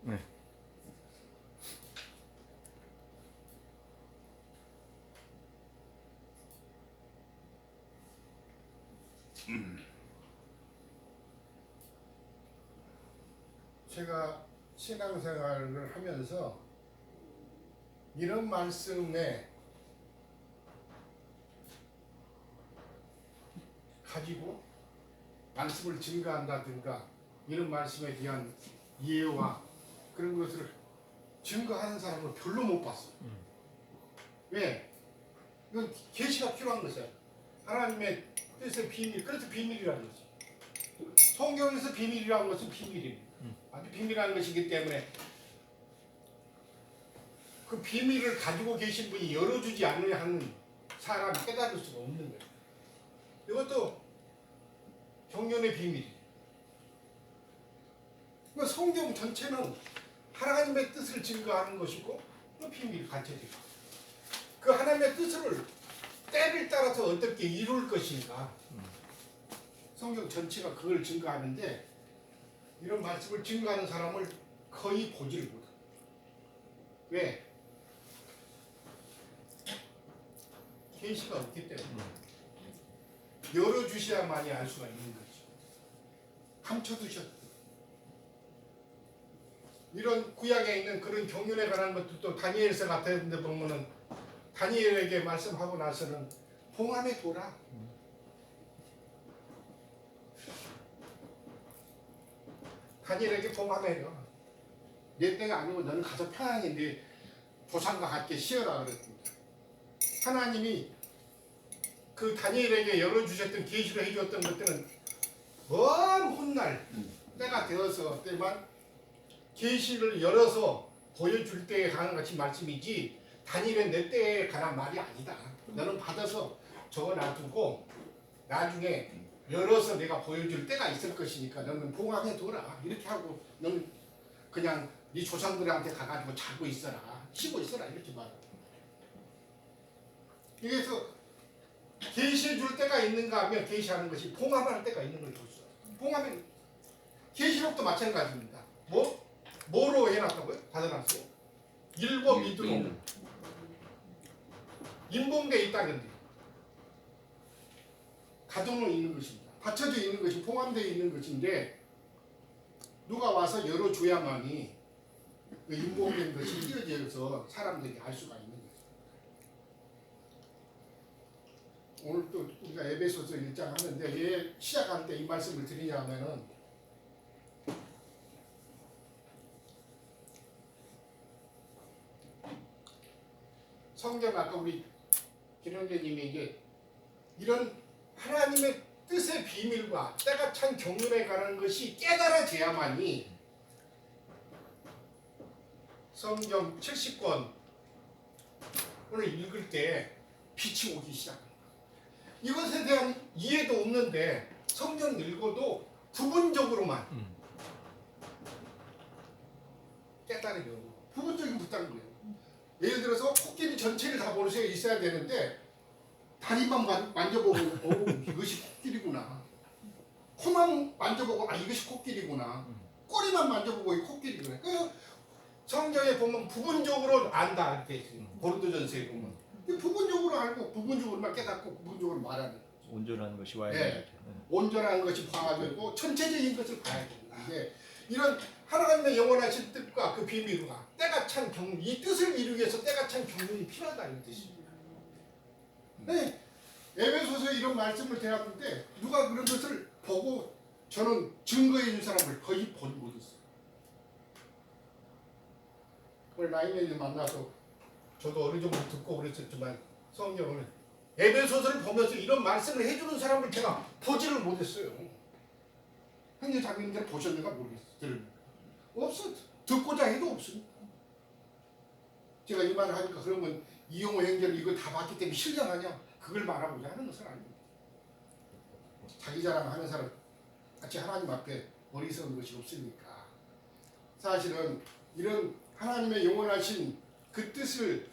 네. 제가 신앙생활을 하면서 이런 말씀에 가지고 말씀을 증거한다든가 이런 말씀에 대한 이해와 그런 것을 증거하는 사람을 별로 못 봤어요. 왜? 이건 계시가 필요한 것이야. 하나님의 뜻의 비밀, 그래서 비밀이라는 거지. 성경에서 비밀이라는 것은 비밀이에요. 아주 비밀한 것이기 때문에 그 비밀을 가지고 계신 분이 열어주지 않으려 하는 사람이 깨달을 수가 없는 거예요. 이것도 경륜의 비밀이에요. 성경 전체는 하나님의 뜻을 증거하는 것이고 그 비밀이 갇혀져 있고 그 하나님의 뜻을 때를 따라서 어떻게 이룰 것인가 성경 전체가 그걸 증거하는데 이런 말씀을 증거하는 사람을 거의 보지를 못해요. 왜? 계시가 없기 때문에 열어주셔야만이 알 수가 있는 거죠. 감춰두셨고 이런 구약에 있는 그런 경륜에 관한 것도 다니엘서 같은 데 보면은 다니엘에게 말씀하고 나서는 봉함에 둬라. 다니엘에게 봉함에 둬. 내 때가 아니고 너는 가서 편안히 네 조상과 함께 쉬어라 그랬습니다. 하나님이 그 다니엘에게 열어주셨던 계시로 해주었던 것들은 먼 훗날 때가 되어서 때만 계시를 열어서 보여줄 때에 관한 것이 말씀이지 다니엘은 내 때에 관한 말이 아니다. 너는 받아서 적어놔두고 나중에 열어서 내가 보여줄 때가 있을 것이니까 너는 봉합해둬라. 이렇게 하고 너는 그냥 네 조상들한테 가가지고 자고 있어라. 쉬고 있어라. 이렇게 말하고 그래서 계시해 줄 때가 있는가 하면 계시하는 것이 봉합할 때가 있는 걸 줬어요. 봉합은 계시록도 마찬가지입니다. 뭐로 해놨다고요? 받아놨어요? 율법 이두로 인봉돼 있다는데 가둬놓여 있는 것입니다. 받쳐져 있는 것이 봉합되어 있는 것인데 누가 와서 열어줘야만이 그 인봉된 것이 띄어져서 사람들이 알 수가 있는 거죠. 오늘 또 우리가 에베소서 1장 하는데 왜 시작할 때 이 말씀을 드리냐면은 성경 아까 우리 김영재님이 이게 이런 하나님의 뜻의 비밀과 때가 찬 경륜에 관한 것이 깨달아져야만이 성경 70권을 읽을 때 빛이 오기 시작합니다. 이것에 대한 이해도 없는데 성경 읽어도 부분적으로만 깨달으려고 부분적인 부탁인 거예요. 예를 들어서 코끼리 전체를 다 볼 수 있어야 되는데 다리만 만져보고 이것이 코끼리구나. 코만 만져보고 이것이 코끼리구나. 꼬리만 만져보고 이 코끼리구나. 그 성경에 보면 부분적으로 안다 이렇게 있어요. 고린도전서에 보면 부분적으로 알고 부분적으로만 깨닫고 부분적으로 말하는 거죠. 온전한 것이 와야 네. 되죠. 온전한 것이 봐야 되고 전체적인 것을 봐야 되는데 이런 하나님의 영원하신 뜻과 그 비밀과 때가 찬 경륜, 이 뜻을 이루기 위해서 때가 찬 경륜이 필요하다 이 뜻입니다. 네. 에베소서에 이런 말씀을 대하는데 누가 그런 것을 보고 저는 증거해 준 사람을 거의 보지 못했어요. 오늘 라인을 만나서 저도 어느 정도 듣고 그랬었지만 성경은 에베소서를 보면서 이런 말씀을 해주는 사람을 제가 보지를 못했어요. 형제 자매님들 보셨는가 모르겠어요. 없어. 듣고자 해도 없습니다. 제가 이 말을 하니까 그러면 이용호 형제는 이걸 다 봤기 때문에 신령하냐? 그걸 말하고자 하는 것은 아닙니다. 자기 자랑하는 사람 같이 하나님 앞에 어리석은 것이 없으니까 사실은 이런 하나님의 영원하신 그 뜻을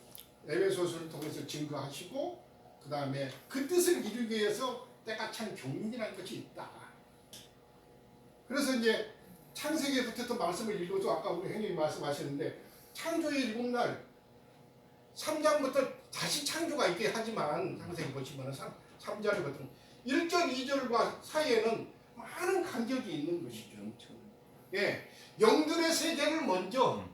에베소서를 통해서 증거하시고 그 다음에 그 뜻을 이루기 위해서 때가 찬 경륜이라는 것이 있다. 그래서 이제 창세기부터 말씀을 읽어도 아까 우리 형님이 말씀하셨는데 창조의 7날 3장부터 다시 창조가 있게 하지만 창세기 보시면 3절부터 1절 2절과 사이에는 많은 간격이 있는 것이죠. 예, 영들의 세계를 먼저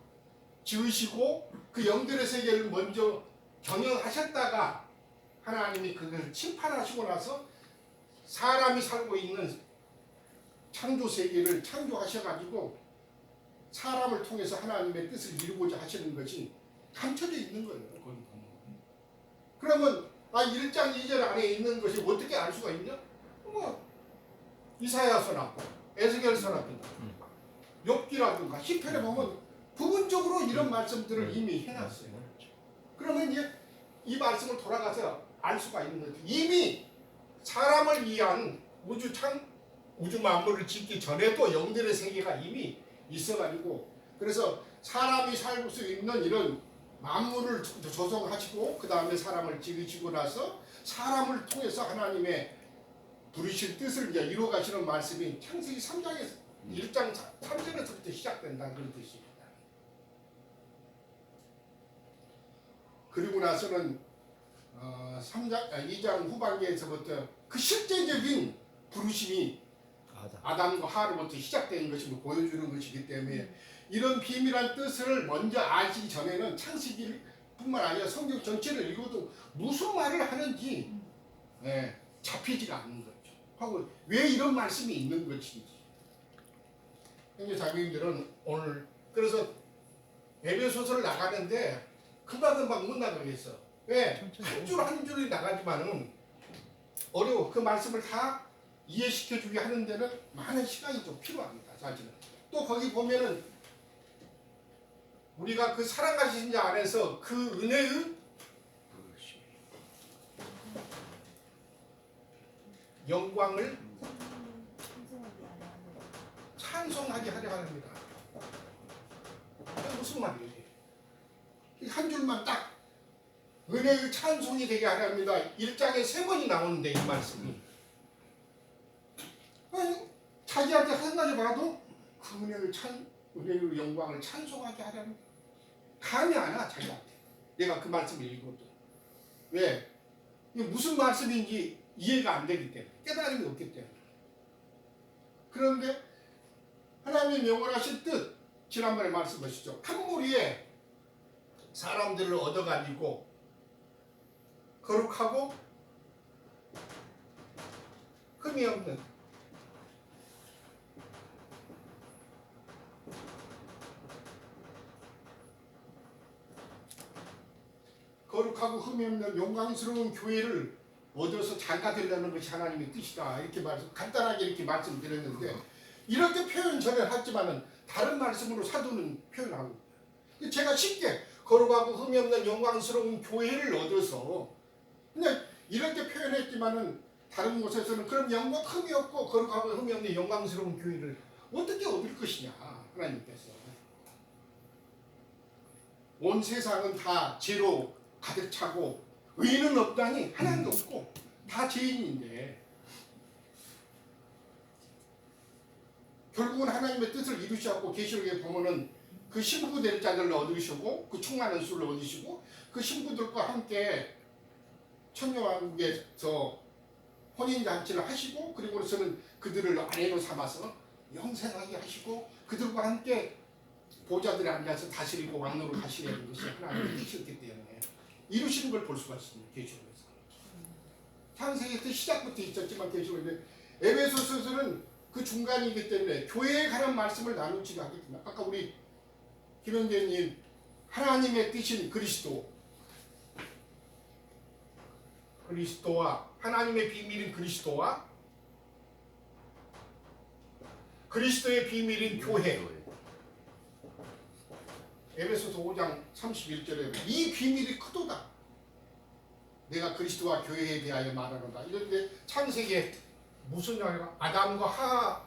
지으시고 그 영들의 세계를 먼저 경영하셨다가 하나님이 그것을 심판하시고 나서 사람이 살고 있는 창조 세계를 창조하셔가지고 사람을 통해서 하나님의 뜻을 이루고자 하시는 것이 감춰져 있는 거예요. 그러면 1장 2절 안에 있는 것이 어떻게 알 수가 있냐? 이사야서나 에스겔서나 욥기라든가 시편에 보면 부분적으로 이런 말씀들을 이미 해놨어요. 그러면 이제 이 말씀을 돌아가서 알 수가 있는 거죠. 이미 사람을 위한 우주 만물을 짓기 전에도 영들의 세계가 이미 있어가지고 그래서 사람이 살 수 있는 이런 만물을 조성하시고 그 다음에 사람을 지으시고 나서 사람을 통해서 하나님의 부르실 뜻을 이제 이루어 가시는 말씀이 창세기 3장에서 1장 3절에서부터 시작된다는 그런 뜻입니다. 그리고 나서는 2장 후반기에서부터 그 실제적인 부르심이 아담과 하와로부터 시작되는 것임을 보여주는 것이기 때문에 이런 비밀한 뜻을 먼저 아시기 전에는 창세기뿐만 아니라 성경 전체를 읽어도 무슨 말을 하는지 잡히지가 않는 거죠. 하고 왜 이런 말씀이 있는 것인지. 형제 자매님들은 오늘 그래서 에베소서를 나가는데 금방금방 못 나가겠어. 왜? 한 줄 한 줄이 나가지만은 어려워. 그 말씀을 다 이해시켜주게 하는 데는 많은 시간이 좀 필요합니다. 사실은. 또 거기 보면은 우리가 그 살아가신 자 안에서 그 은혜의 영광을 찬송하게 하려 합니다. 무슨 말이에요? 한 줄만 딱 은혜의 찬송이 되게 하려 합니다. 1장에 3번이 나오는데 이 말씀이 자기한테 한 가지 봐도 그 은혜의 영광을 찬송하게 하려 합니다. 감이 안 와 자기한테. 내가 그 말씀을 읽어도 왜? 이게 무슨 말씀인지 이해가 안 되기 때문에 깨달음이 없기 때문에. 그런데 하나님의 영원하신 뜻 지난번에 말씀하셨죠. 한 무리에 사람들을 얻어가지고 거룩하고 흠이 없는 거룩하고 흠이 없는 영광스러운 교회를 얻어서 장가 되려는 것이 하나님의 뜻이다. 이렇게 간단하게 이렇게 말씀드렸는데 이렇게 표현 전에 했지만은 다른 말씀으로 사도는 표현하고 제가 쉽게 거룩하고 흠이 없는 영광스러운 교회를 얻어서 그냥 이렇게 표현했지만은 다른 곳에서는 그럼 영광 흠이 없고 거룩하고 흠이 없는 영광스러운 교회를 어떻게 얻을 것이냐 하나님께서 온 세상은 다 죄로 가득 차고 의인은 없다니 하나님도 없고 다 죄인인데 결국은 하나님의 뜻을 이루시고 계시록에 보면은 그 신부 될 자들을 얻으시고 그 충만한 수를 얻으시고 그 신부들과 함께 천녀왕국에서 혼인잔치를 하시고 그리고서는 그들을 아내로 삼아서 영생하게 하시고 그들과 함께 보좌들에 앉아서 다스리고 왕노로 가시려는 것이 하나님의 뜻이었기 때문에 이루시는 걸 볼 수가 있습니다. 계시록에서 창세기 시작부터 있었지만 계시록에 에베소서는 그 중간이기 때문에 교회에 관한 말씀을 나누지 않겠습니다. 아까 우리 김영재님 하나님의 뜻인 그리스도와 하나님의 비밀인 그리스도와 그리스도의 비밀인 교회 에베소서 5장 31절에 이 비밀이 크도다. 내가 그리스도와 교회에 대하여 말하노라. 이런데 창세기에 무슨 말이야? 아담과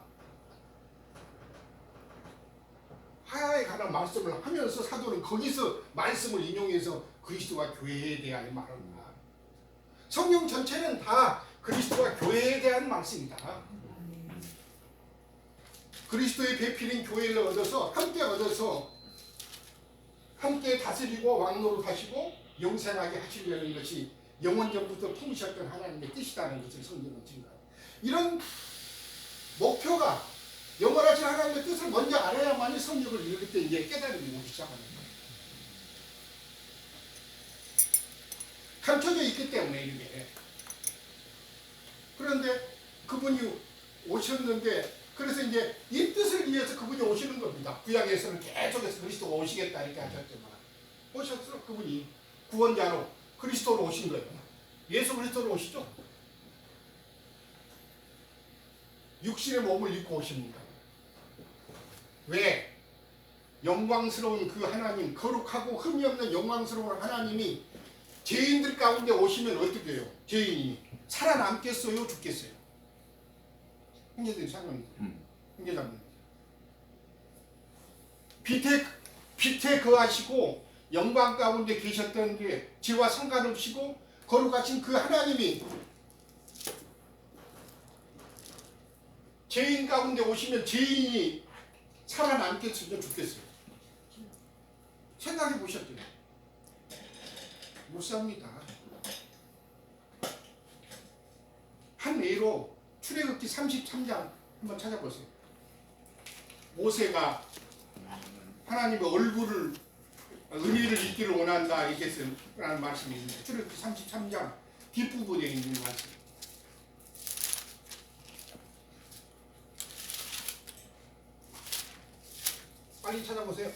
하야에 관한 말씀을 하면서 사도는 거기서 말씀을 인용해서 그리스도와 교회에 대하여 말합니다. 성경 전체는 다 그리스도와 교회에 대한 말씀이다. 그리스도의 배필인 교회를 얻어서 함께 다스리고 왕노로 하시고 영생하게 하시려는 것이 영원전부터 품으셨던 하나님의 뜻이라는 것을 성경은 증거합니다. 이런 목표가 영원하신 하나님의 뜻을 먼저 알아야만이 성경을 읽을 때 이제 깨달음이 오기 시작합니다. 감춰져 있기 때문에 이게. 그런데 그분이 오셨는데 그래서 이제 이 뜻을 위해서 그분이 오시는 겁니다. 구약에서는 계속해서 그리스도가 오시겠다 이렇게 하셨지만 오셨어. 그분이 구원자로 그리스도로 오신 거예요. 예수 그리스도로 오시죠. 육신의 몸을 입고 오십니다. 왜? 영광스러운 그 하나님, 거룩하고 흠이 없는 영광스러운 하나님이 죄인들 가운데 오시면 어떻게 해요? 죄인이 살아남겠어요? 죽겠어요? 형제들이 상관입니다. 형제자매입니다. 빛에 거하시고 영광 가운데 계셨던 게 죄와 상관없이고 거룩하신 그 하나님이 죄인 가운데 오시면 죄인이 살아남겠어요? 죽겠어요? 생각해 보셨죠? 못 삽니다. 한 예로 출애굽기 33장 한번 찾아보세요. 모세가 하나님의 얼굴을 은혜를 입기를 원한다 이렇게 쓰는 말씀이 있는데 출애굽기 33장 뒷부분에 있는 말씀. 빨리 찾아보세요.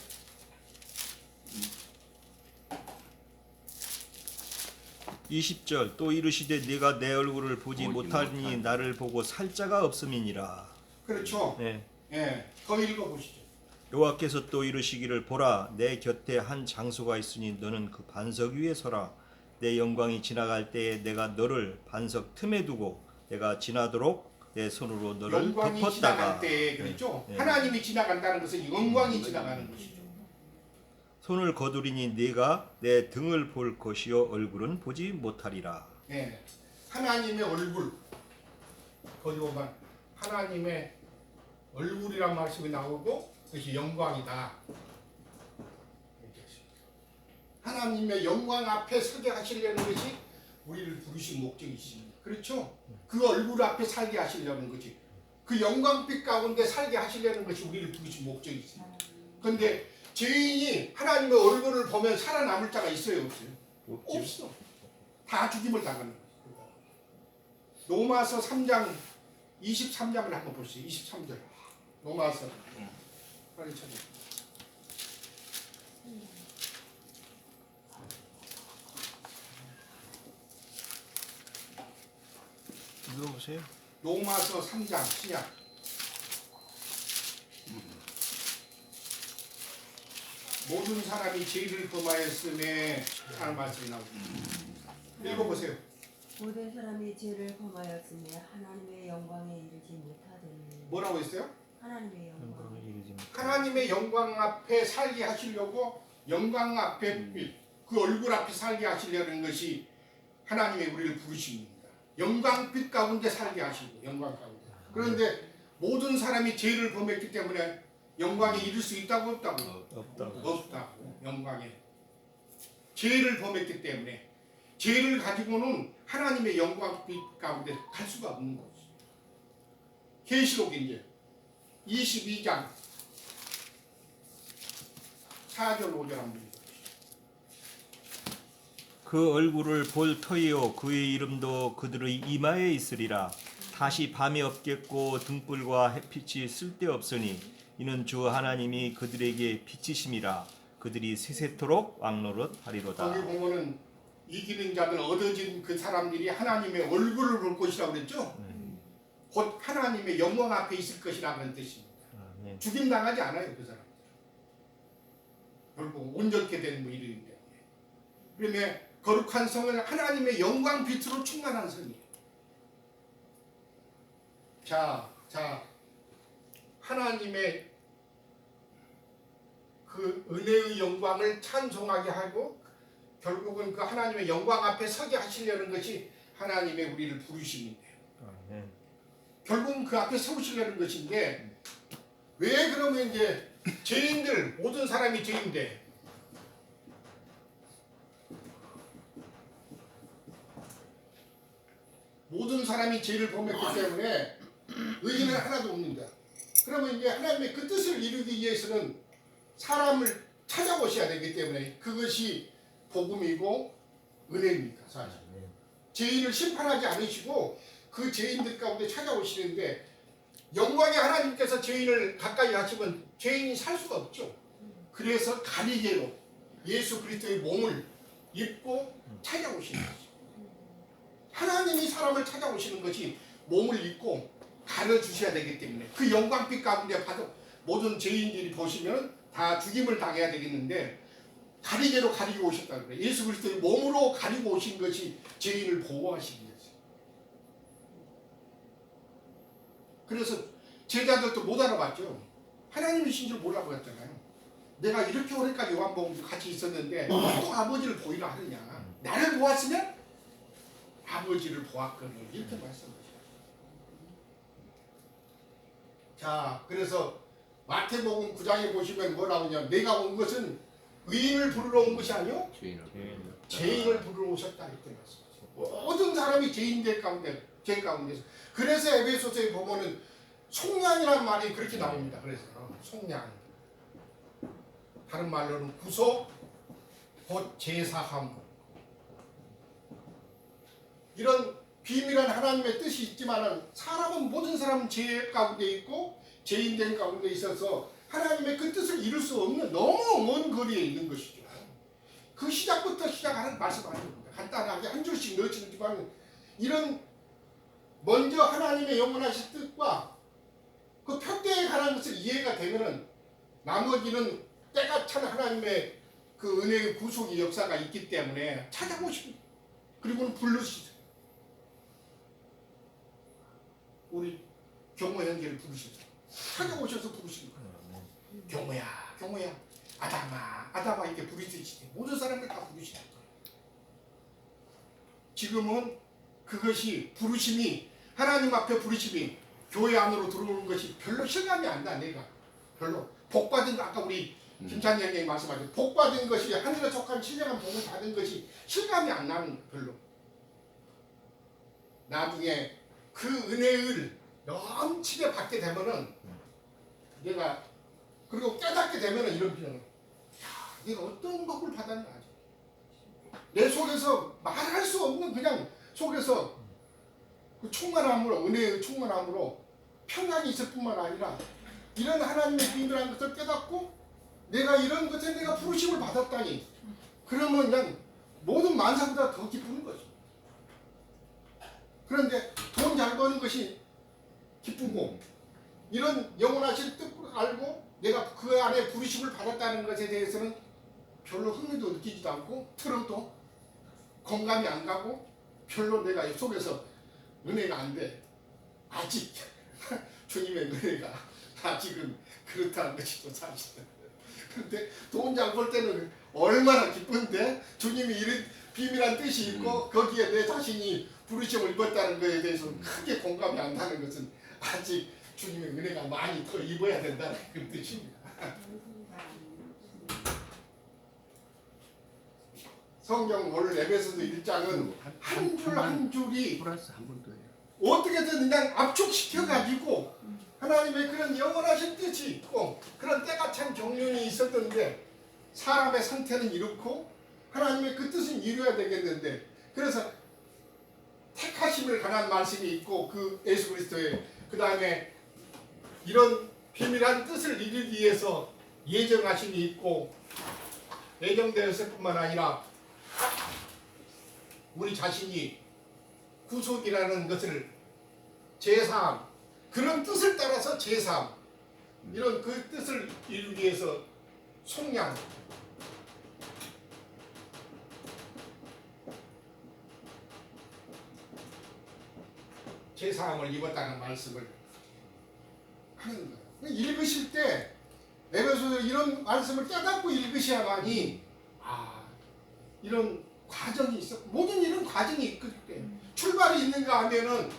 20절 또 이르시되 네가 내 얼굴을 보지 못하니 나를 보고 살자가 없음이니라. 그렇죠. 네. 예, 더 읽어보시죠. 여호와께서 또 이르시기를 보라 내 곁에 한 장소가 있으니 너는 그 반석 위에 서라. 내 영광이 지나갈 때에 내가 너를 반석 틈에 두고 내가 지나도록 내 손으로 너를 영광이 덮었다가. 지나갈 때 그렇죠. 네. 하나님이 지나간다는 것은 영광이 지나가는 것이죠. 손을 거두리니 네가 내 등을 볼 것이요 얼굴은 보지 못하리라. 예, 하나님의 얼굴 거기 보면 하나님의 얼굴이란 말씀이 나오고 그것이 영광이다. 하나님의 영광 앞에 서게 하시려는 것이 우리를 부르신 목적이십니다. 그렇죠? 그 얼굴 앞에 살게 하시려는 거지. 그 영광빛 가운데 살게 하시려는 것이 우리를 부르신 목적이십니다. 그런데 죄인이 하나님의 얼굴을 보면 살아남을 자가 있어요, 없어요? 없어. 다 죽임을 당하는 거예요. 로마서 3장 23장을 한번 보시죠. 23절. 로마서. 빨리 찾아. 들어보세요. 로마서 3장 시작. 모든 사람이 죄를 범하였음에 하는 말씀이 나옵니다. 읽어보세요. 모든 사람이 죄를 범하였으며 하나님의 영광에 이르지 못하더니. 뭐라고 했어요? 하나님의 영광. 하나님의 영광 앞에 살게 하시려고 영광 앞에 그 얼굴 앞에 살게 하시려는 것이 하나님의 우리를 부르십니다. 영광빛 가운데 살게 하시고 영광 가운데. 그런데 모든 사람이 죄를 범했기 때문에 영광에 이를 수 있다고 없다고? 없다고. 영광에 죄를 범했기 때문에 죄를 가지고는 하나님의 영광빛 가운데 갈 수가 없는 거죠. 계시록 이제 22장 4절 5절 한번 읽어보시죠. 그 얼굴을 볼 터이요 그의 이름도 그들의 이마에 있으리라. 다시 밤이 없겠고 등불과 햇빛이 쓸데없으니 이는 주 하나님이 그들에게 빛이심이라. 그들이 세세토록 왕노릇 하리로다. 거기 보면은 이기는 자들 얻어진 그 사람들이 하나님의 얼굴을 볼 것이라고 그랬죠. 곧 하나님의 영광 앞에 있을 것이라는 뜻입니다. 죽임 당하지 않아요, 그 사람. 결국 온전케 된 뭐 이름이 때문에. 그러면 거룩한 성은 하나님의 영광 빛으로 충만한 성이에요. 자, 하나님의 그 은혜의 영광을 찬송하게 하고 결국은 그 하나님의 영광 앞에 서게 하시려는 것이 하나님의 우리를 부르심인데요. 결국은 그 앞에 세우시려는 것인데 왜 그러면 이제 죄인들 모든 사람이 죄인데 모든 사람이 죄를 범했기 때문에 의인은 하나도 없는다. 그러면 이제 하나님의 그 뜻을 이루기 위해서는 사람을 찾아오셔야 되기 때문에 그것이 복음이고 은혜입니다. 사실 죄인을 심판하지 않으시고 그 죄인들 가운데 찾아오시는데 영광의 하나님께서 죄인을 가까이 하시면 죄인이 살 수가 없죠. 그래서 가리개로 예수 그리스도의 몸을 입고 찾아오시는 거죠. 하나님이 사람을 찾아오시는 것이 몸을 입고 가려주셔야 되기 때문에 그 영광빛 가운데 받은 모든 죄인들이 보시면 다 죽임을 당해야 되겠는데 가리개로 가리고 오셨다는 거예요. 예수 그리스도의 몸으로 가리고 오신 것이 죄인을 보호하시기 위해서. 그래서 제자들도 못 알아봤죠. 하나님이신 줄 몰라고 했잖아요. 내가 이렇게 오래까지 요한복음 같이 있었는데 또 아버지를 보이라 하느냐. 나를 보았으면 아버지를 보았거든. 이렇게 말씀하셔요. 자, 그래서 마태복음 9장에 보시면 뭐라고 하냐면 내가 온 것은 의인을 부르러 온 것이 아니요 죄인을 부르러 오셨다 이렇게 말씀하세요. 모든 사람이 죄인들 가운데 죄 가운데서. 그래서 에베소서에 보면은 속량이라는 말이 그렇게 나옵니다. 그래서 속량, 다른 말로는 구속, 곧 제사함. 이런 비밀한 하나님의 뜻이 있지만은 사람은 모든 사람은 죄 가운데 있고 죄인된 가운데 있어서 하나님의 그 뜻을 이룰 수 없는 너무 먼 거리에 있는 것이죠. 그 시작부터 시작하는 말씀 아닙니다. 간단하게 한 줄씩 넣어주지만 이런 먼저 하나님의 영원하신 뜻과 그 표대에 관한 것을 이해가 되면은 나머지는 때가 찬 하나님의 그 은혜의 구속의 역사가 있기 때문에 찾아보시고 그리고는 부르시죠. 우리 경호 형제를 부르시죠. 찾아오셔서 부르시는 거예요. 경호야, 경호야, 아담아, 아담아 이렇게 부르시지. 모든 사람들 다 부르시는 거예요. 지금은 그것이 부르심이 하나님 앞에 부르심이 교회 안으로 들어오는 것이 별로 실감이 안 나. 내가 별로 복받은 아까 우리 김찬희 형님이 말씀하신 복받은 것이 하늘에 속한 신령한 복을 받은 것이 실감이 안 나는 별로. 나중에 그 은혜를 넘치게 받게 되면은 내가 그리고 깨닫게 되면은 이런 표현을 내가 어떤 복을 받았나 내 속에서 말할 수 없는 그냥 속에서 그 충만함으로 은혜의 충만함으로 평안이 있을 뿐만 아니라 이런 하나님의 비밀한 것을 깨닫고 내가 이런 것에 내가 부르심을 받았다니 그러면 그냥 모든 만사보다 더 기쁜 거죠. 그런데 돈 잘 버는 것이 기쁘고 이런 영원하신 뜻을 알고 내가 그 안에 부르심을 받았다는 것에 대해서는 별로 흥미도 느끼지도 않고 들어도 공감이 안 가고 별로 내가 속에서 은혜가 안 돼. 아직 주님의 은혜가 아직은 그렇다는 것이 또 사실은. 그런데 돈 잘 벌 때는 얼마나 기쁜데 주님이 이런 비밀한 뜻이 있고 거기에 내 자신이 부르심을 입었다는 것에 대해서 크게 공감이 안 가는 것은 아직 주님의 은혜가 많이 더 입어야 된다는 그런 뜻입니다. 성경 오늘 에베소서 1장은 한 줄 한 줄이 플러스 한 번 더요. 어떻게든 그냥 압축시켜가지고 하나님의 그런 영원하신 뜻이 있고 그런 때가 참 경륜이 있었던데 사람의 상태는 이렇고 하나님의 그 뜻은 이루어야 되겠는데 그래서 택하심을 관한 말씀이 있고 그 예수 그리스도의 그 다음에 이런 비밀한 뜻을 이루기 위해서 예정하심이 있고 예정되었을 뿐만 아니라 우리 자신이 구속이라는 것을 제사함 그런 뜻을 따라서 제사함 이런 그 뜻을 이루기 위해서 속량 제사함을 입었다는 말씀을 하는 거예요. 읽으실 때 에베소서 이런 말씀을 깨닫고 읽으셔야만이 이런 과정이 있어. 모든 이런 과정이 있기 때문에 출발이 있는가 하면은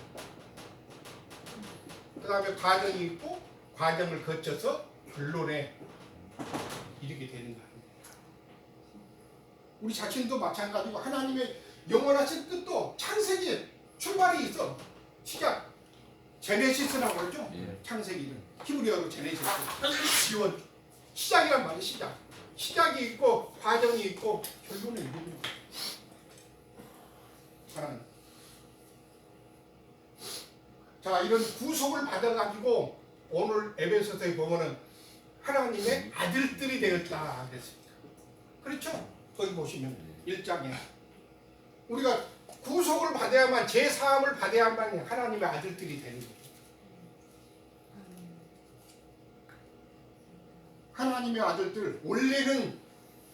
그 다음에 과정이 있고 과정을 거쳐서 결론에 이르게 되는 거 아닙니까? 우리 자신도 마찬가지고 하나님의 영원하신 뜻도 창세기에 출발이 있어. 시작. 제네시스라고 그러죠. 창세기는 히브리어로 제네시스. 지원. 시작이란 말이에요. 시작. 시작이 있고 과정이 있고 결론은 이루는 거예요. 하나님. 자, 이런 구속을 받아가지고 오늘 에베소서에 보면은 하나님의 아들들이 되었다 그랬습니다. 그렇죠? 거기 보시면 1장에 우리가 구속을 받아야만 제사함을 받아야만 하나님의 아들들이 되는 거예요. 하나님의 아들들 원래는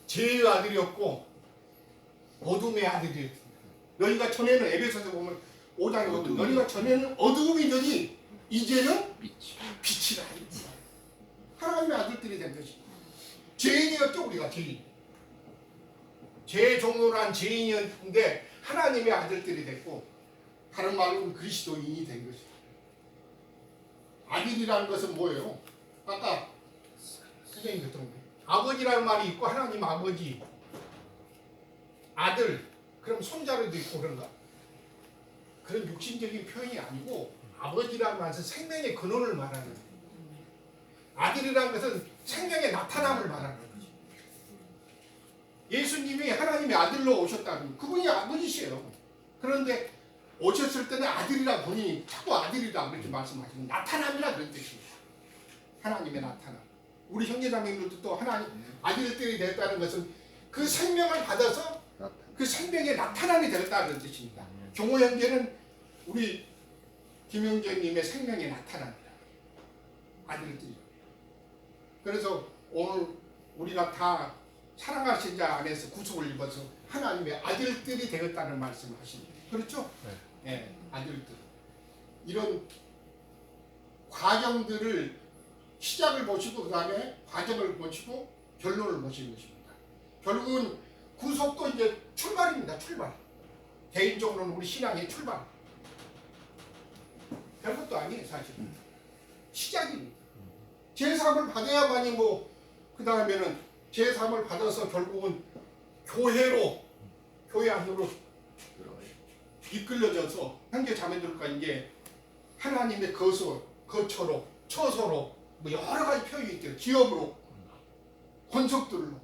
죄의 아들이었고 어둠의 아들이었습니다. 너희가 전에는 에베소서 보면 5장에 보면 너희가 전에는 어둠이더니 이제는 빛이라. 하나님의 아들들이 된 것이. 죄인이었죠. 우리가 죄인. 죄의 종로란 죄인이었는데 하나님의 아들들이 됐고 다른 말로는 그리스도인이 된 것이. 아들이라는 것은 뭐예요? 아까 선생님 했던 거예요. 아버지라는 말이 있고 하나님 아버지, 아들, 그럼 손자로도 있고 그런가? 그런 육신적인 표현이 아니고 아버지라는 말은 생명의 근원을 말하는 거예요. 아들이라는 것은 생명의 나타남을 말하는 거죠. 예수님이 하나님의 아들로 오셨다는 그분이 아버지시에요. 그런데 오셨을 때는 아들이라 본인이 자꾸 아들이라 그렇게 말씀하시는 나타남이라 그런 뜻입니다. 하나님의 나타남. 우리 형제자매님들도 또 하나님 아들들이 됐다는 것은 그 생명을 받아서 그 생명의 나타남이 되었다는 뜻입니다. 종호 형제는 우리 김영재님의 생명의 나타납니다. 아들들이. 그래서 오늘 우리가 다 사랑하신 자 안에서 구속을 입어서 하나님의 아들들이 되었다는 말씀을 하십니다. 그렇죠? 네, 아들들. 이런 과정들을 시작을 보시고 그 다음에 과정을 보시고 결론을 보시는 것입니다. 결국은 구속도 이제 출발입니다. 출발. 개인적으로는 우리 신앙의 출발. 별것도 아니에요. 사실은. 시작입니다. 제3을 받아야만이 그 다음에는 제3을 받아서 결국은 교회 안으로 이끌려져서 형제 자매들과 이제 하나님의 거처로, 처소로 여러 가지 표현이 있대요. 기업으로, 권속들로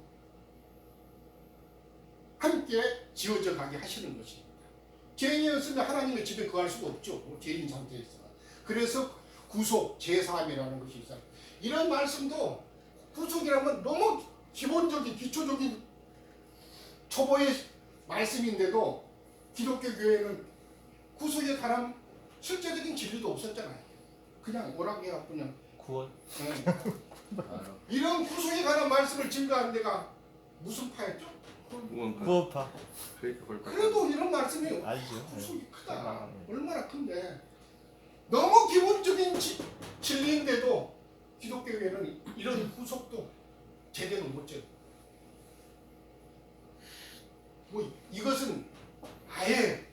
함께 지어져 가게 하시는 것입니다. 죄인이었으면 하나님의 집에 거할 수가 없죠. 죄인 상태에서. 그래서 구속, 제3이라는 것이 있어요. 이런 말씀도 구속이라면 너무 기본적인, 기초적인 초보의 말씀인데도 기독교 교회는 구속에 관한 실제적인 진리도 없었잖아요. 그냥 오락해 갖고 그냥 구원. 이런 구속에 관한 말씀을 증거하는 데가 무슨 파였죠? 구원파. 그래도 이런 말씀이 알죠. 구속이 크다. 얼마나 큰데. 너무 기본적인 진리인데도 기독교 교회는 이런 구속도 제대로 못 제고. 이것은 아예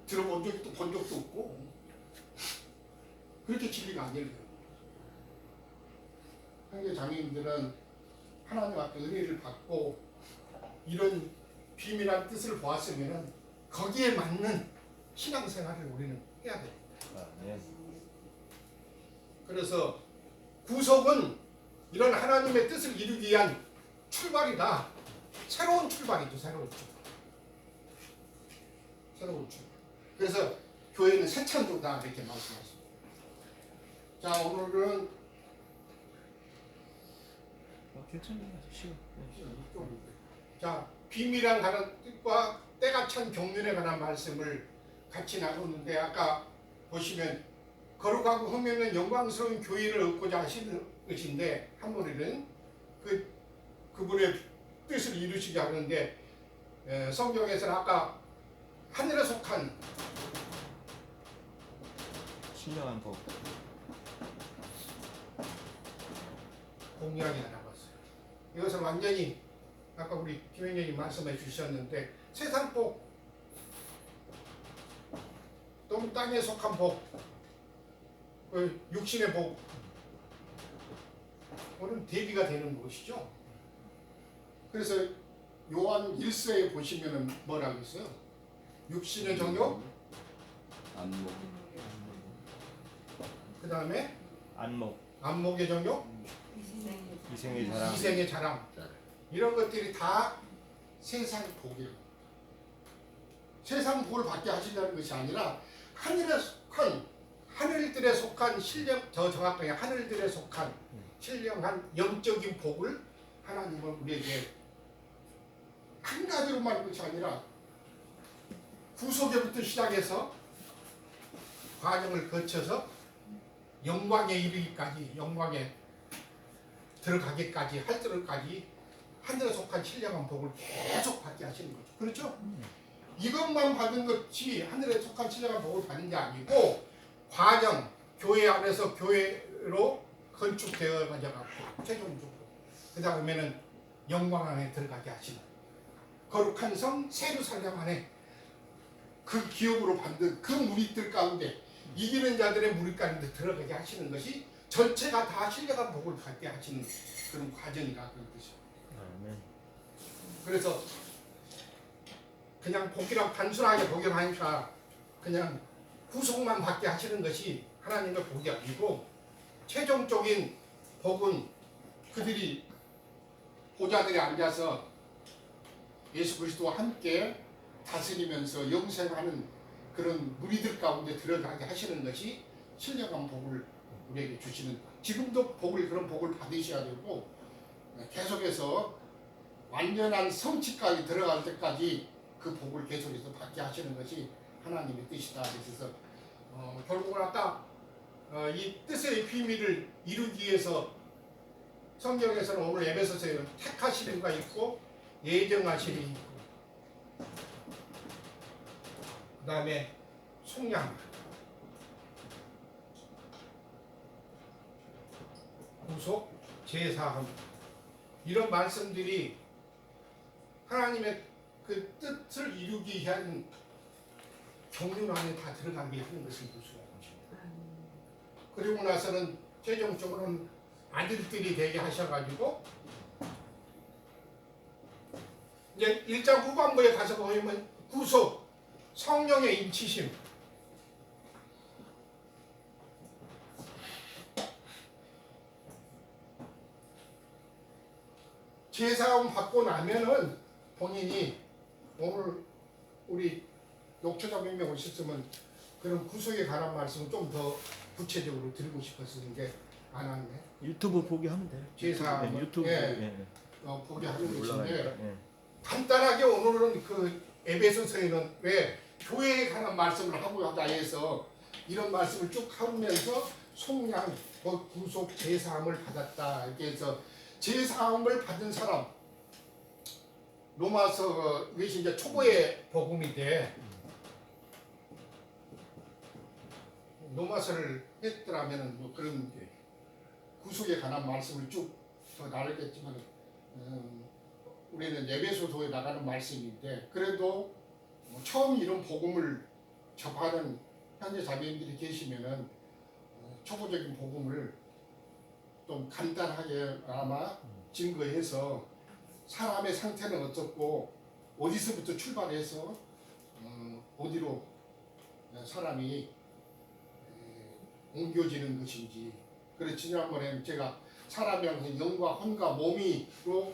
들어본 적도 본 적도 없고 그렇게 진리가 아니에요. 형제 장애인들은 하나님 앞에 은혜를 받고 이런 비밀한 뜻을 보았으면 거기에 맞는 신앙생활을 우리는 해야 됩니다. 그래서 구속은 이런 하나님의 뜻을 이루기 위한 출발이다. 새로운 출발이죠. 새로운 출발. 그래서 교회는 새 창조다 이렇게 말씀하십니다. 자, 오늘은 자, 비밀한 관한 뜻과 때가 찬 경륜에 관한 말씀을 같이 나누는데 아까 보시면 거룩하고 흠없는 영광스러운 교회를 얻고자 하시는 것인데 한번에는 그분의 뜻을 이루시게 하는데 성경에서는 아까 하늘에 속한 신령한 법. 공약이 나왔어요. 이것은 완전히 아까 우리 김영현이 말씀해 주셨는데 세상 복, 또 땅에 속한 복, 육신의 복, 오늘 대비가 되는 것이죠. 그래서 요한 1서에 보시면은 뭐라고 있어요? 육신의 정욕, 안목. 그 다음에 안목, 안목의 정욕, 이생의 자랑. 이생의 자랑, 이런 것들이 다 세상 복이에요. 세상 복을 받게 하시려는 것이 아니라 하늘들에 속한 신령, 더 정확하게 하늘들에 속한 신령한 영적인 복을 하나님은 우리에게 한 가지로만 하는 것이 아니라 구속에부터 시작해서 과정을 거쳐서 영광에 이르기까지, 영광에 들어가기까지 할 때까지 하늘에 속한 신령한 복을 계속 받게 하시는 거죠. 그렇죠? 이것만 받은 것이 하늘에 속한 신령한 복을 받는 게 아니고 과정, 교회 안에서 교회로 건축되어 가져가고 최종적으로 그 다음에는 영광 안에 들어가게 하시는 거룩한 성 세루살렘 안에 그 기업으로 받는 그 무리들 가운데 이기는 자들의 무리 가운데 들어가게 하시는 것이 전체가 다 신령한 복을 받게 하시는 그런 과정이라 그런 뜻이에요. 그래서 그냥 복이랑 단순하게 복이 아니라 그냥 구속만 받게 하시는 것이 하나님의 복이 아니고 최종적인 복은 그들이 보좌들에 앉아서 예수 그리스도와 함께 다스리면서 영생하는 그런 무리들 가운데 들어가게 하시는 것이 신령한 복을 우리에게 주시는, 지금도 그런 복을 받으셔야 되고 계속해서 완전한 성취까지 들어갈 때까지 그 복을 계속해서 받게 하시는 것이 하나님의 뜻이다. 그래서 결국은 아까 이 뜻의 비밀을 이루기 위해서 성경에서는 오늘 에베소서에는 택하시는가 있고 예정하시는 있고 그 다음에 속량, 구속, 제사함, 이런 말씀들이 하나님의 그 뜻을 이루기 위한 경륜 안에 다 들어가게 하는 것을 볼 수가 있습니다. 그리고 나서는 최종적으로는 아들들이 되게 하셔가지고 이제 1장 후반부에 가서 보면 구속, 성령의 인치심, 제사함 받고 나면은 본인이 오늘 우리 녹초자명명 오셨으면 그런 구속에 관한 말씀을 좀 더 구체적으로 드리고 싶었는데 안 왔네. 유튜브 보기 하면 돼요. 제사 유튜브 보게 하는 것인데 올라가니까. 간단하게 오늘은 그 에베소서에는 왜 교회에 관한 말씀을 하고 하다 해서 이런 말씀을 쭉 하면서 속량, 구속, 제사함을 받았다 이렇게 해서 제사함을 받은 사람, 로마서 이것이 이제 초보의 복음인데 로마서를 했더라면은 뭐 그런 구속에 관한 말씀을 쭉 더 나누겠지만 우리는 에베소서에 나가는 말씀인데 그래도 처음 이런 복음을 접하는 현재 자매님들이 계시면은 초보적인 복음을 좀 간단하게 아마 증거해서 사람의 상태는 어떻고 어디서부터 출발해서 어디로 사람이 옮겨지는 것인지. 그래서 지난번에는 제가 사람의 영과 혼과 몸이로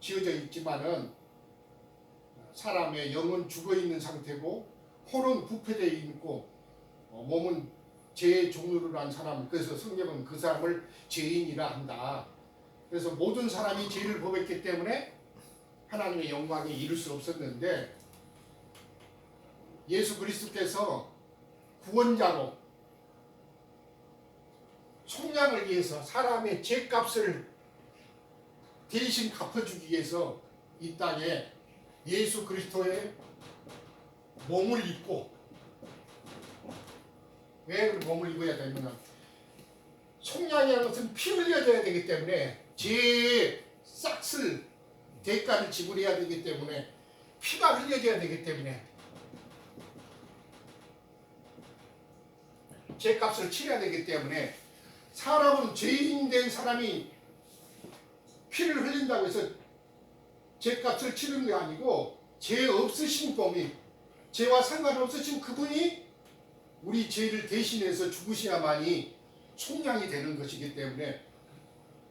지어져 있지만은 사람의 영은 죽어 있는 상태고 혼은 부패되어 있고 몸은 죄의 종류를 한 사람, 그래서 성경은 그 사람을 죄인이라 한다. 그래서 모든 사람이 죄를 범했기 때문에 하나님의 영광에 이를 수 없었는데 예수 그리스도께서 구원자로 속량을 위해서 사람의 죄값을 대신 갚아주기 위해서 이 땅에 예수 그리스도의 몸을 입고, 왜 몸을 입어야 되냐면 속량이라는 것은 피 흘려져야 되기 때문에 죄의 싹쓸 대가를 지불해야 되기 때문에 피가 흘려져야 되기 때문에 죄값을 치러야 되기 때문에 사람은 죄인 된 사람이 피를 흘린다고 해서 죄값을 치르는 게 아니고 죄 없으신 범위, 죄와 상관없으신 그분이 우리 죄를 대신해서 죽으셔야만이 속량이 되는 것이기 때문에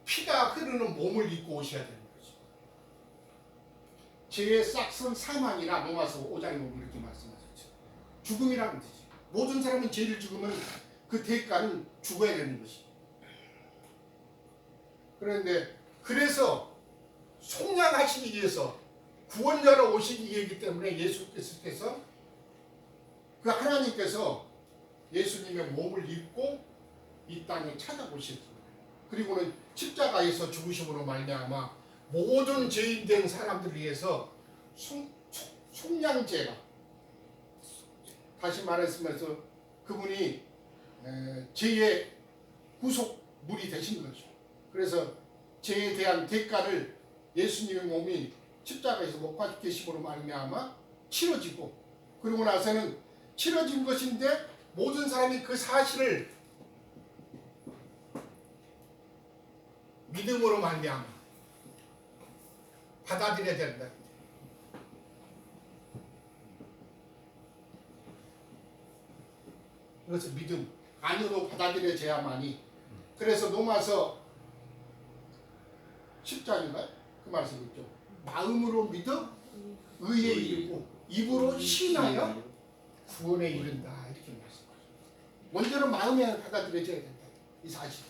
피가 흐르는 몸을 입고 오셔야 되는 거죠. 죄의 싹은 사망이라 로마서 5장에 보면 이렇게 말씀하셨죠. 죽음이라는 뜻이죠. 모든 사람은 죄를 죽으면 그 대가는 죽어야 되는 것이죠. 그런데 그래서 속량하시기 위해서 구원자로 오시기 위하기 때문에 예수께서 그 하나님께서 예수님의 몸을 입고 이 땅에 찾아오셨습니다. 그리고는 십자가에서 죽으심으로 말미암아 모든 죄인 된 사람들을 위해서 속량제가, 다시 말했으면서 그분이 죄의 구속물이 되신 거죠. 그래서 죄에 대한 대가를 예수님의 몸이 십자가에서 못 박혀 계심으로 말미암아 치러지고, 그러고 나서는 치러진 것인데 모든 사람이 그 사실을 믿음으로 말미암아 받아들여야 된다. 그래서 믿음 안으로 받아들여져야만이. 그래서 로마서 10장인가요? 그 말씀 있죠. 마음으로 믿어 의에 이르고 입으로 신하여 구원에 이른다, 이렇게 말씀하죠. 먼저는 마음에 받아들여져야 된다, 이 사실.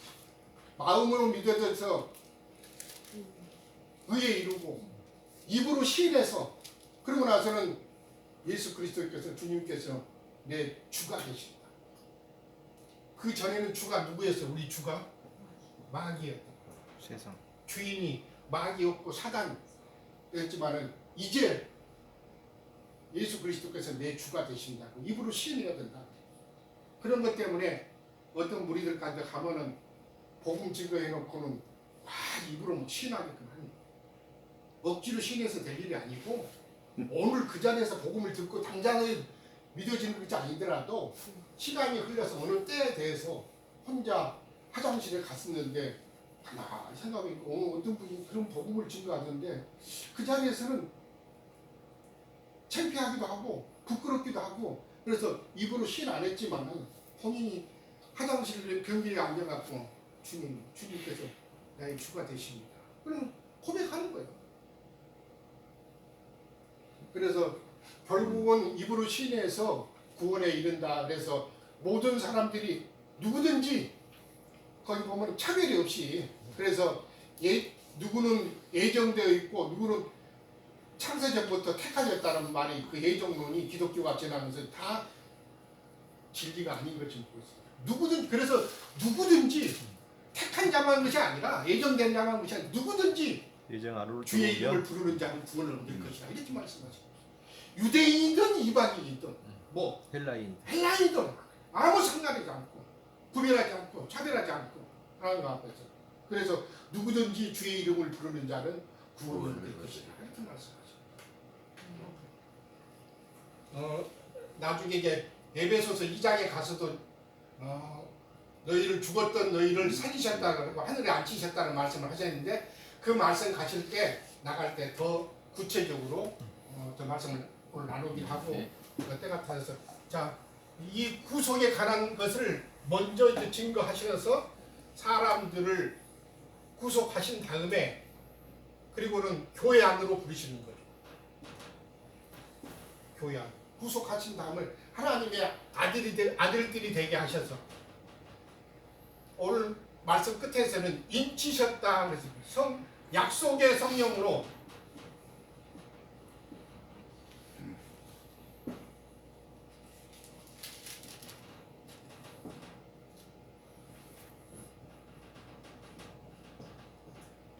마음으로 믿어져서 의에 이르고 입으로 시인해서, 그러고 나서는 예수 그리스도께서, 주님께서 내 주가 되신다. 그 전에는 주가 누구였어요? 우리 주가 마귀였다. 세상. 주인이 마귀였고 사단이었지만은 이제 예수 그리스도께서 내 주가 되신다고 입으로 시인해야 된다. 그런 것 때문에 어떤 무리들까지 가면은 복음 증거해놓고는 입으로 뭐 시인하게끔 하는, 억지로 시인해서 될 일이 아니고, 오늘 그 자리에서 복음을 듣고 당장에 믿어지는 것이 아니더라도 시간이 흘러서 어느 때에 대해서 혼자 화장실에 갔었는데 가만히 생각해보니까 어떤 분이 그런 복음을 증거하던데 그 자리에서는 창피하기도 하고 부끄럽기도 하고, 그래서 입으로 시인 안 했지만은 본인이 화장실 변기에 앉아갖고 주님께서 나의 주가 되십니다. 그럼 고백하는 거예요. 그래서 결국은 입으로 시인해서 구원에 이른다. 그래서 모든 사람들이 누구든지 거기 보면 차별이 없이, 그래서 누구는 예정되어 있고 누구는 창세전부터 택하셨다는 말이, 그 예정론이 기독교가 전하면서 다 진리가 아닌 것처럼 보였어요. 누구든, 그래서 누구든지 택한 자만 것이 아니라 예정된 자만 것이 아니라 누구든지 예정 아루를 주의 이름을 부르는 자는 구원을 얻을 것이다, 이렇게 말씀하십니다. 유대인이든 이방인이든 뭐 헬라인이든 아무 상관하지 않고 구별하지 않고 차별하지 않고 하나님 앞에서, 그래서 누구든지 주의 이름을 부르는 자는 구원을 얻을 것이다, 이렇게 말씀하십니다. 나중에 이제 에베소서 2장에 가서도 너희를 죽었던 너희를 살리셨다고 하늘에 앉히셨다는 말씀을 하셨는데, 그 말씀 가실 때 나갈 때 더 구체적으로 저 말씀을 오늘 나누긴 하고 때가 타서, 자, 이 구속에 관한 것을 먼저 이제 증거하시면서 사람들을 구속하신 다음에 그리고는 교회 안으로 부르시는 거죠. 교회 안 구속하신 다음에 하나님의 아들들이 되게 하셔서, 오늘 말씀 끝에서는 인치셨다 그래서 약속의 성령으로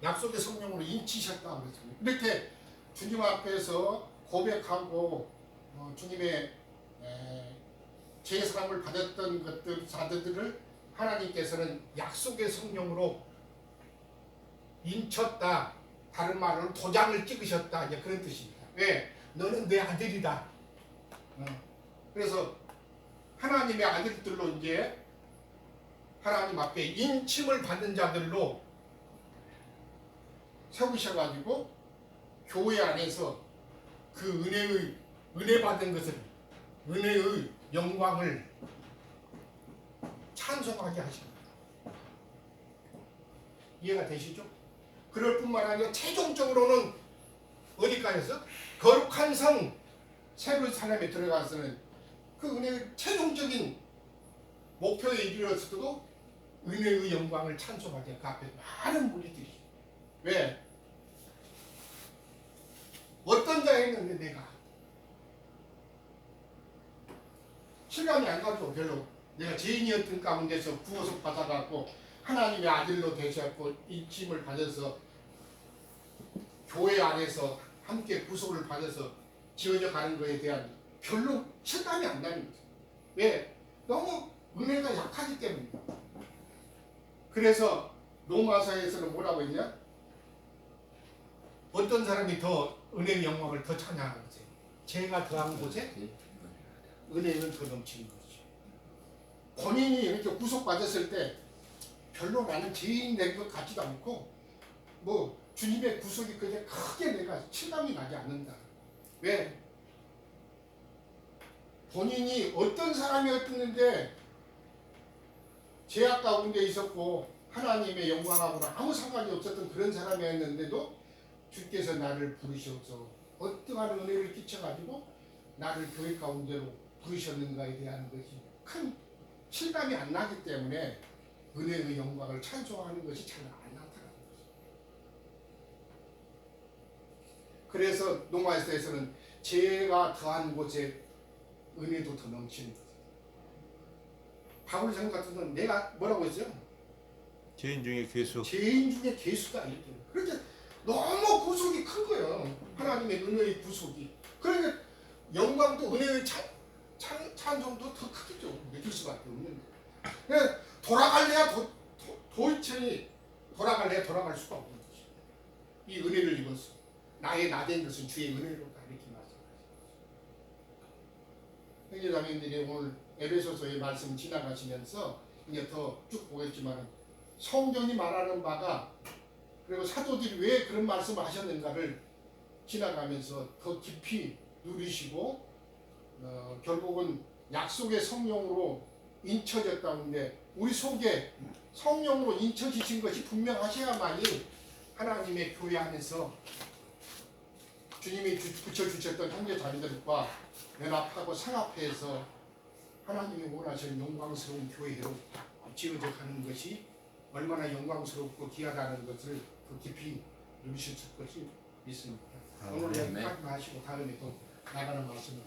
약속의 성령으로 인치셨다 그랬습니다. 이렇게 주님 앞에서 고백하고 주님의 제사함을 받았던 것들 자들을 하나님께서는 약속의 성령으로 인쳤다. 다른 말로는 도장을 찍으셨다, 이제 그런 뜻입니다. 왜? 너는 내 아들이다. 그래서 하나님의 아들들로 이제 하나님 앞에 인침을 받는 자들로 세우셔가지고 교회 안에서 그 은혜 받은 것을 은혜의 영광을 찬송하게 하십니다. 이해가 되시죠? 그럴 뿐만 아니라 최종적으로는 어디까지서 거룩한 성 세루살렘에 들어가서는 그 은혜의 최종적인 목표에 이르렀을 때도 은혜의 영광을 찬송하게 그 앞에 많은 무리들이 왜? 어떤 자 했는데 내가 실감이 안 가죠. 별로 내가 죄인이었던 가운데서 구원을 받아갖고 하나님의 아들로 되셨고 인침을 받아서 교회 안에서 함께 구속을 받아서 지어져 가는 것에 대한 별로 실감이 안 나는 거죠. 왜? 너무 은혜가 약하기 때문입니다. 그래서 로마서에서는 뭐라고 했냐? 어떤 사람이 더 은혜의 영광을 더 찬양하는 거지? 죄가 더한 곳에 은혜는 더 넘치는 거지. 본인이 이렇게 구속받았을 때 별로 나는 죄인 된 것 같지도 않고 뭐 주님의 구속이 그냥 크게 내가 실감이 나지 않는다. 왜? 본인이 어떤 사람이었는데 죄악 가운데 있었고 하나님의 영광하고는 아무 상관이 없었던 그런 사람이었는데도 주께서 나를 부르셔서 어떠한 은혜를 끼쳐가지고 나를 교회 가운데로 부르셨는가에 대한 것이 큰 실감이 안 나기 때문에 은혜의 영광을 찬송하는 것이 잘 안 나타나는 거죠. 그래서 로마서에서는 죄가 더한 곳에 은혜도 더 넘치는 거죠. 바울 성 같은 건 내가 뭐라고 했어요? 죄인 중에 괴수. 죄인 중에 괴수다 이렇게. 그러니까 너무 구속이 큰 거예요. 하나님의 은혜의 구속이. 그러니까 영광도 은혜의 찬송도 더 크겠죠. 느낄 수밖에 없는 거예요. 그러니까 돌아갈래야 도이천이 돌아갈래야 돌아갈 수가 없는 거죠. 이 은혜를 입어서 나의 나된 것은 주의 은혜로다 이렇게 말씀하시죠. 형제자매님들이 오늘 에베소서의 말씀 지나가시면서 이제 더 쭉 보겠지만 성경이 말하는 바가 그리고 사도들이 왜 그런 말씀을 하셨는가를 지나가면서 더 깊이 누리시고 결국은 약속의 성령으로 인쳐졌다는데 우리 속에 성령으로 인쳐지신 것이 분명하셔야만이 하나님의 교회 안에서 주님이 붙여주셨던 형제 자매들과 연합하고 상합해서 하나님이 원하시는 영광스러운 교회로 지어져 가는 것이 얼마나 영광스럽고 귀하다는 것을 더 깊이 누리실 것이 믿습니다. 오늘 여기까지 하시고 다음에 또 나가는 말씀을